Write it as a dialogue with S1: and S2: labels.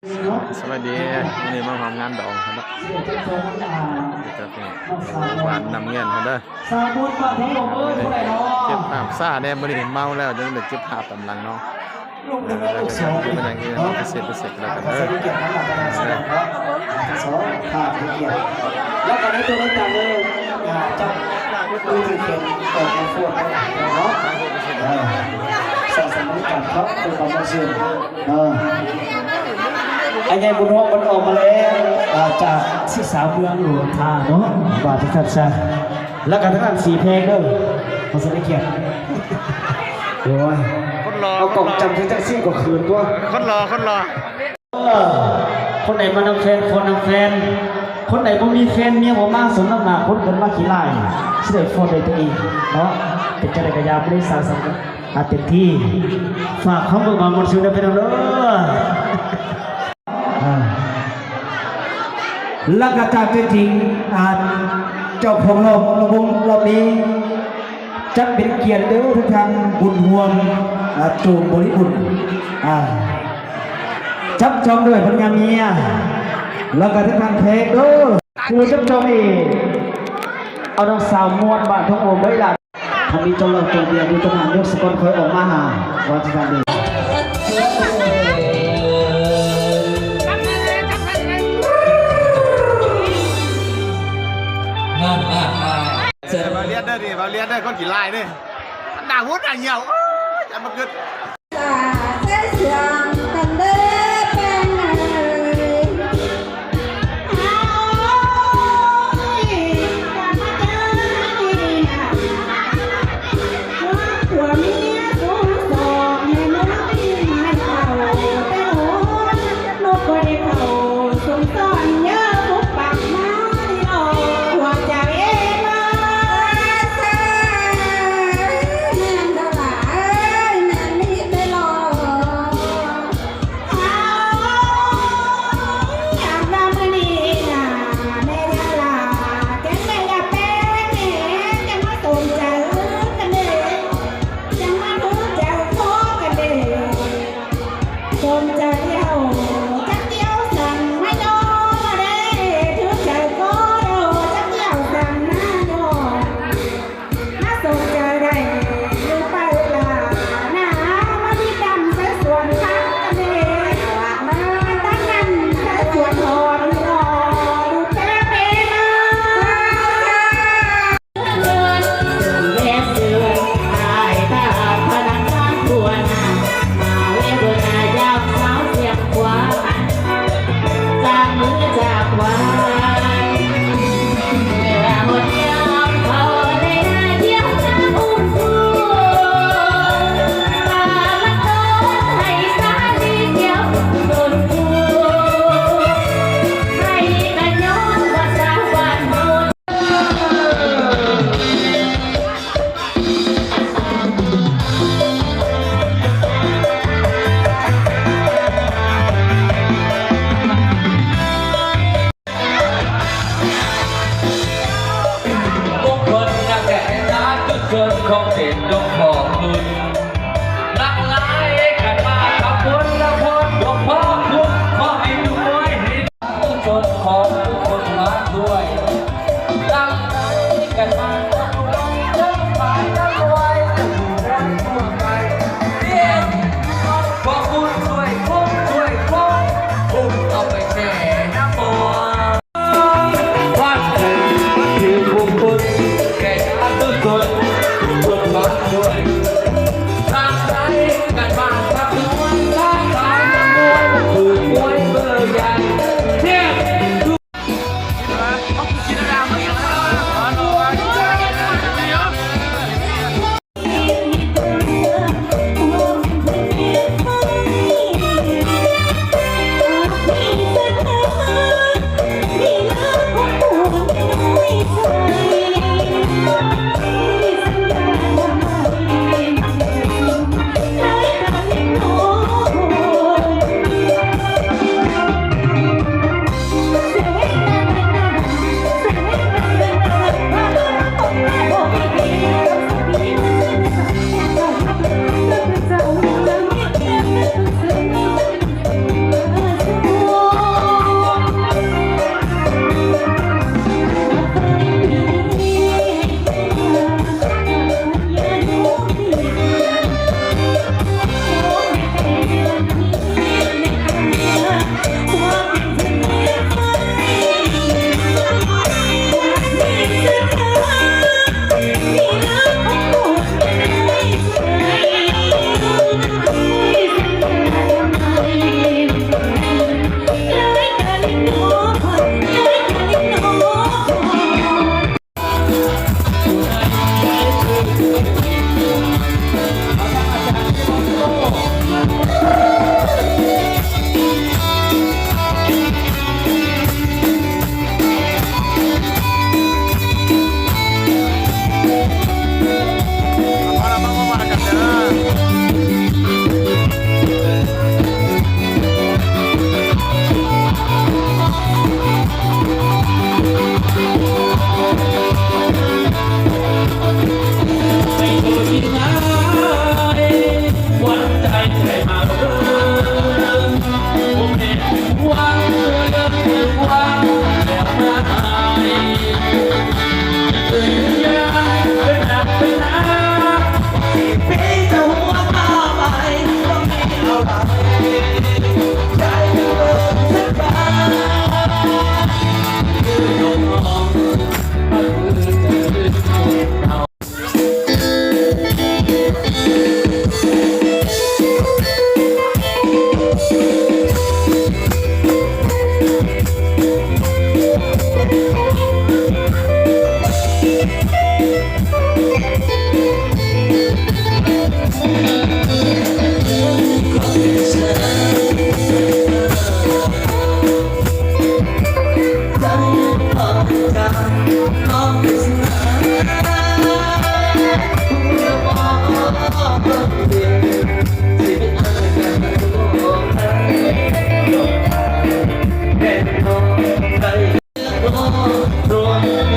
S1: สวัสดีวันนี้มาทำงานดองครับจะเป็นหวานนำเงินครับเด้อเก็บภาพซ่าแน่บริเห็นเมาแล้วจังเลยเก็บภาพตำลังเนาะแล้วก็จะเป็นอย่างนี้พิเศษแล้วกันเด้อ
S2: แล้วตอนนี้ตัวรถจักรเลยจะดูที่เขียนออกมาพูดเนาะสองสามกันครับเป็นความมั่นชื่นไอ้ไงบุญรอดมันออกมาแล้วจากที่สาวเมืองหลวงทาเนาะว่าที่ท่านจะแล้วกันทั้งนั้นสีเพลงเด้อเขาจะได้เกียรติโอ้ยเอากล่องจำที่แท็กซี่ก็คืนด้วย
S1: คนรอ
S2: คนไหนมานำแฟนคนนำแฟนคนไหนบ่มีแฟนเมียบ่มาสมน้ำหนักคนเกินมาขี้ไล่สิได้โฟนได้ตัวเองเนาะเป็นจะได้กระยาบริษัทสังกัดเต็มที่ฝากคำเบิกบานมนต์ชื่อได้ไปเด้อแล้วก็จากจริงเจ้าของเราวงเรานี้จะเป็นเกียรติเด้อทุกท่านบุญห่วงจูบบริบุญจับจองด้วยพัญญาเมียแล้วก็ทุกท่านเพลงด้วยคือจับจองเองเอาน้องสาวมวนบ้านทุ่งโอมไว้ละทำมีจงเราจงเดียวดูจงหางยกสกลคอยออกมาหาวันที่การดี
S1: มาเลียนได้ดิมาเลียนได้คนกี่ลายนี่หนาวุ้นอ่ะเหี่ยวจะมาเกิด
S3: คนจะเที่ยวจักเที่ยวสั่งไม่ยอมมาเ Run